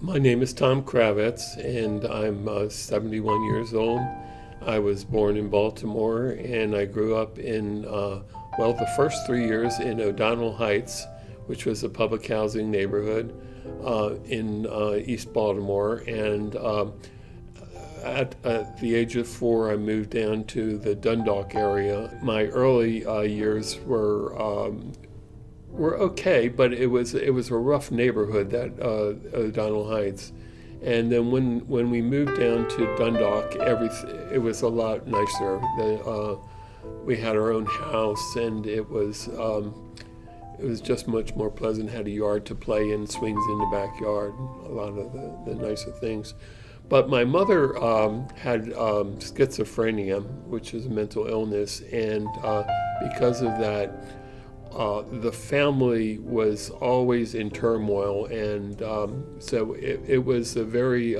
My name is Tom Kravitz, and I'm 71 years old. I was born in Baltimore, and I grew up in, the first 3 years in O'Donnell Heights, which was a public housing neighborhood in East Baltimore. And at the age of 4, I moved down to the Dundalk area. My early years were okay, but it was a rough neighborhood, that O'Donnell Heights. And then when we moved down to Dundalk, it was a lot nicer. We had our own house, and it was just much more pleasant. Had a yard to play in, swings in the backyard, a lot of the nicer things. But my mother had schizophrenia, which is a mental illness, and because of that, the family was always in turmoil, and so it was a very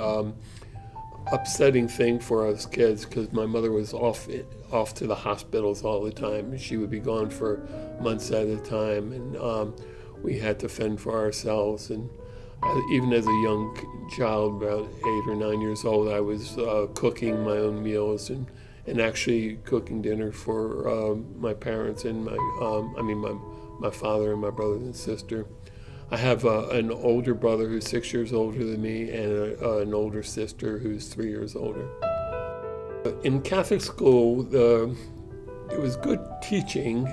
upsetting thing for us kids, because my mother was off to the hospitals all the time. She would be gone for months at a time, and we had to fend for ourselves. And even as a young child, about 8 or 9 years old, I was cooking my own meals and actually cooking dinner for my parents and my father and my brothers and sister. I have an older brother who's 6 years older than me, and an older sister who's 3 years older. In Catholic school, it was good teaching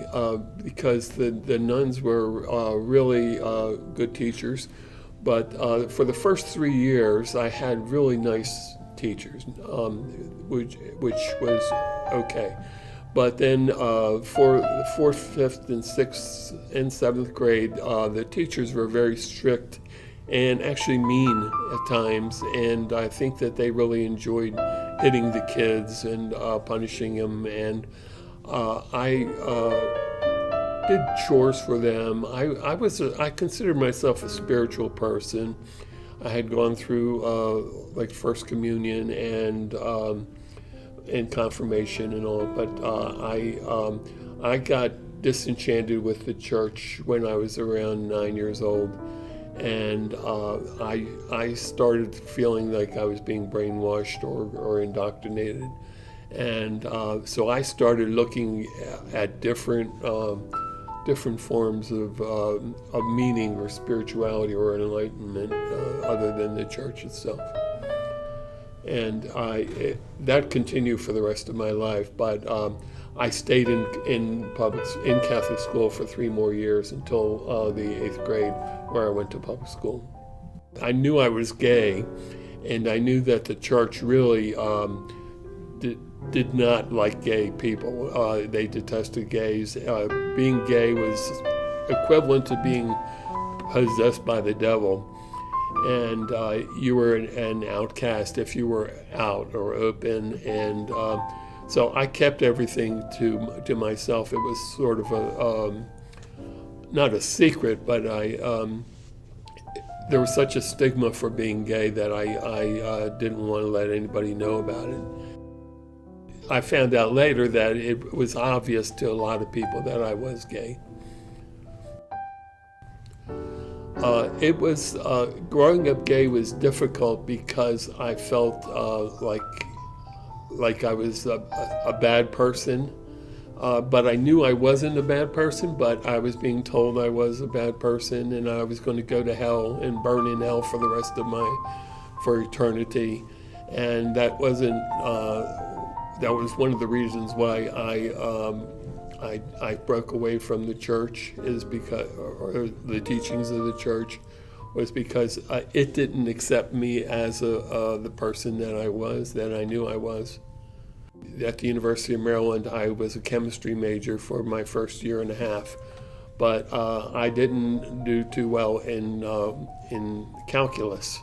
because the nuns were really good teachers. But for the first 3 years, I had really nice teachers, which was okay. But then for the 4th, 5th, and 6th, and 7th grade, the teachers were very strict and actually mean at times. And I think that they really enjoyed hitting the kids and punishing them. And I did chores for them. I considered myself a spiritual person. I had gone through like First Communion and confirmation and all, but I got disenchanted with the church when I was around 9 years old, and I started feeling like I was being brainwashed or indoctrinated, and so I started looking at different forms of meaning or spirituality or enlightenment other than the church itself. And that continued for the rest of my life, but I stayed in Catholic school for 3 more years until the 8th grade, where I went to public school. I knew I was gay, and I knew that the church really did not like gay people. They detested gays. Being gay was equivalent to being possessed by the devil. And you were an outcast if you were out or open, and so I kept everything to myself. It was sort of not a secret, but there was such a stigma for being gay that I didn't want to let anybody know about it. I found out later that it was obvious to a lot of people that I was gay. It was growing up gay was difficult because I felt like I was a bad person, but I knew I wasn't a bad person. But I was being told I was a bad person, and I was going to go to hell and burn in hell for the rest of for eternity, and that wasn't. That was one of the reasons why I broke away from the church, is because, or the teachings of the church, was because it didn't accept me as the person that I knew I was. At the University of Maryland, I was a chemistry major for my first year and a half, but I didn't do too well in calculus.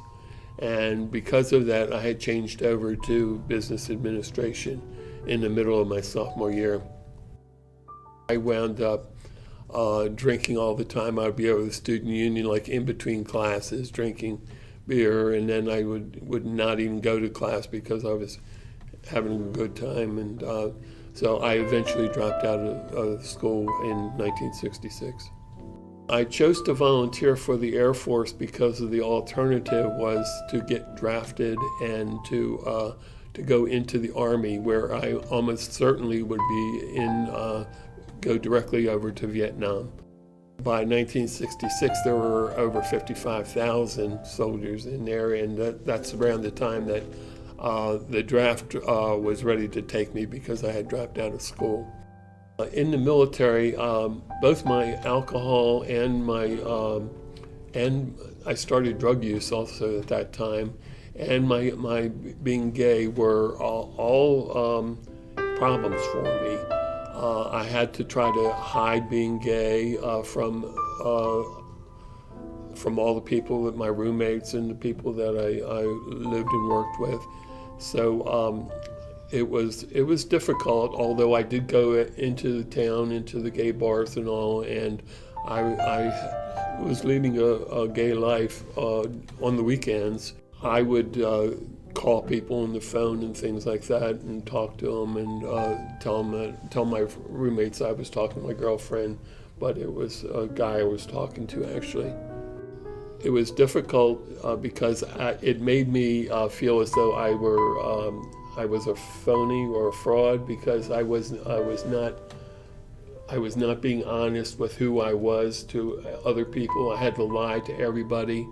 And because of that, I had changed over to business administration in the middle of my sophomore year. I wound up drinking all the time. I'd be over the student union, like in between classes, drinking beer, and then I would not even go to class because I was having a good time. And so I eventually dropped out of school in 1966. I chose to volunteer for the Air Force because of the alternative was to get drafted and to go into the Army, where I almost certainly would be go directly over to Vietnam. By 1966, there were over 55,000 soldiers in there, and that's around the time that the draft was ready to take me because I had dropped out of school. In the military, both my alcohol and I started drug use also at that time, and my being gay were all problems for me. I had to try to hide being gay from all the people, that my roommates and the people that I lived and worked with. So it was difficult, although I did go into the town, into the gay bars and all, and I was leading a gay life on the weekends. I would call people on the phone and things like that and talk to them and tell my roommates I was talking to my girlfriend, but it was a guy I was talking to actually. It was difficult because it made me feel as though I was a phony or a fraud, because I was not being honest with who I was to other people. I had to lie to everybody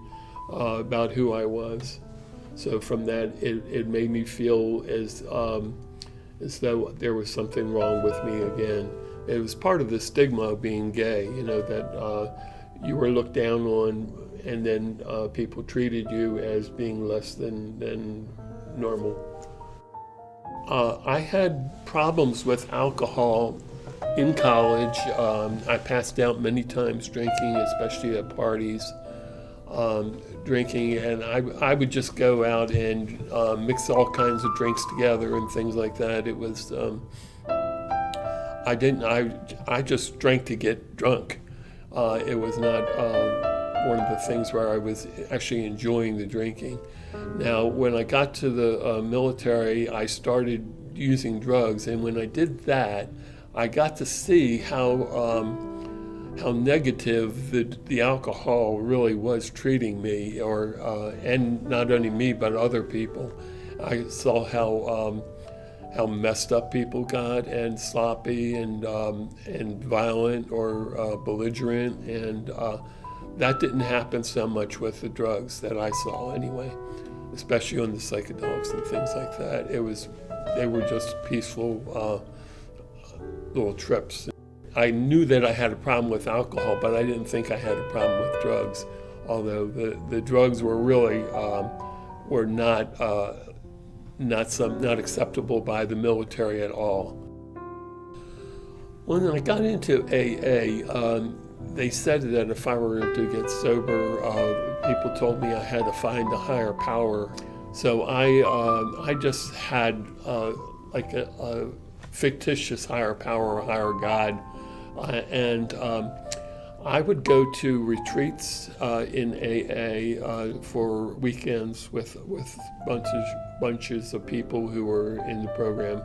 about who I was. So from that, it made me feel as though there was something wrong with me again. It was part of the stigma of being gay, that you were looked down on, and then people treated you as being less than normal. I had problems with alcohol in college. I passed out many times drinking, especially at parties. Drinking, and I would just go out and mix all kinds of drinks together and things like that. It was I just drank to get drunk. It was not one of the things where I was actually enjoying the drinking. Now, when I got to the military, I started using drugs, and when I did that, I got to see how negative the alcohol really was treating me, and not only me but other people. I saw how messed up people got, and sloppy, and violent or belligerent, and that didn't happen so much with the drugs that I saw anyway, especially on the psychedelics and things like that. They were just peaceful little trips. I knew that I had a problem with alcohol, but I didn't think I had a problem with drugs, although the drugs were really were not acceptable by the military at all. When I got into AA, they said that if I were to get sober, people told me I had to find a higher power. So I just had like a fictitious higher power or higher God. And I would go to retreats in AA for weekends with bunches of people who were in the program.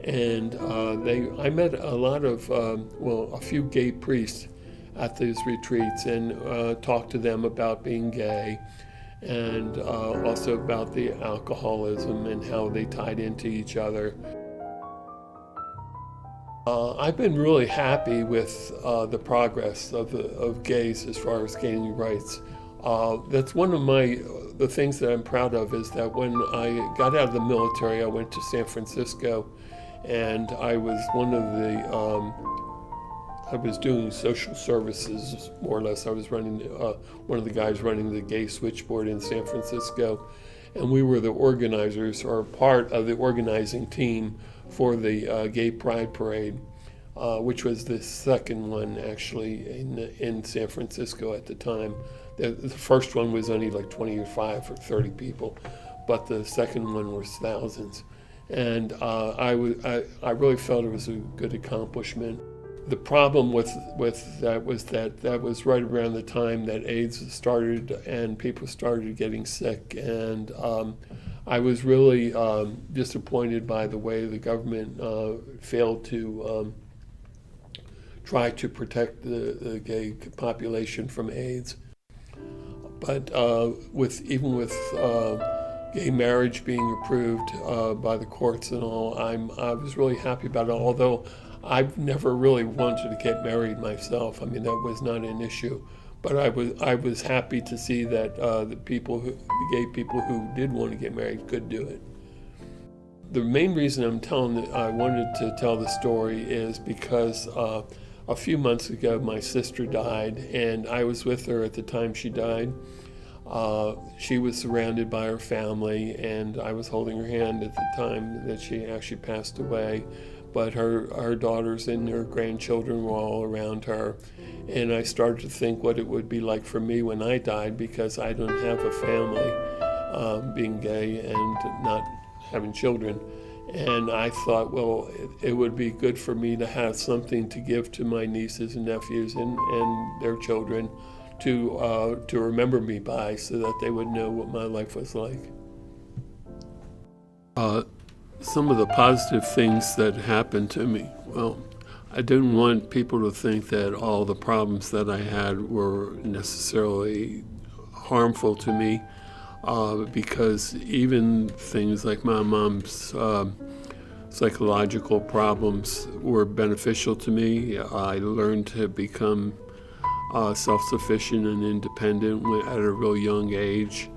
And I met a lot of, a few gay priests at these retreats, and talked to them about being gay, and also about the alcoholism and how they tied into each other. I've been really happy with the progress of gays as far as gaining rights. That's one of the things that I'm proud of, is that when I got out of the military, I went to San Francisco, and I was I was doing social services, more or less. I was running, one of the guys running the gay switchboard in San Francisco, and we were the organizers, or part of the organizing team for the Gay Pride Parade, which was the second one actually in San Francisco at the time. The first one was only like 25 or 30 people, but the second one was thousands. And I really felt it was a good accomplishment. The problem with that was that was right around the time that AIDS started and people started getting sick, and I was really disappointed by the way the government failed to try to protect the gay population from AIDS. But even with gay marriage being approved by the courts and all, I was really happy about it. Although I've never really wanted to get married myself. I mean, that was not an issue. But I was happy to see that the gay people who did want to get married could do it. The main reason I wanted to tell the story is because a few months ago my sister died, and I was with her at the time she died. She was surrounded by her family, and I was holding her hand at the time that she actually passed away. But her daughters and her grandchildren were all around her. And I started to think what it would be like for me when I died, because I don't have a family, being gay and not having children. And I thought, well, it would be good for me to have something to give to my nieces and nephews and their children to remember me by, so that they would know what my life was like. Some of the positive things that happened to me, well, I didn't want people to think that all the problems that I had were necessarily harmful to me, because even things like my mom's psychological problems were beneficial to me. I learned to become self-sufficient and independent at a real young age.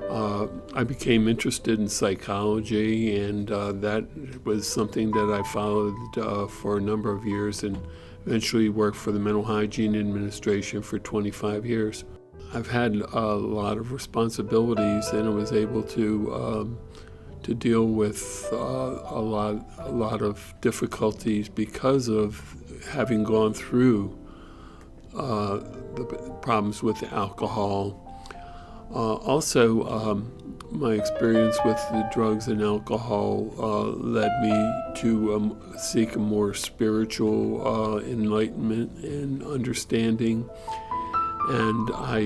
I became interested in psychology, and that was something that I followed for a number of years, and eventually worked for the Mental Hygiene Administration for 25 years. I've had a lot of responsibilities, and I was able to deal with a lot of difficulties because of having gone through the problems with alcohol. Also, my experience with the drugs and alcohol led me to seek a more spiritual enlightenment and understanding, and I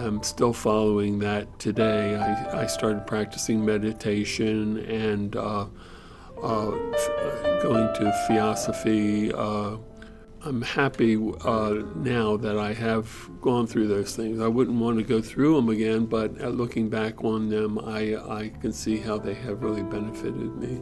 am still following that today. I started practicing meditation and going to theosophy. I'm happy now that I have gone through those things. I wouldn't want to go through them again, but looking back on them, I can see how they have really benefited me.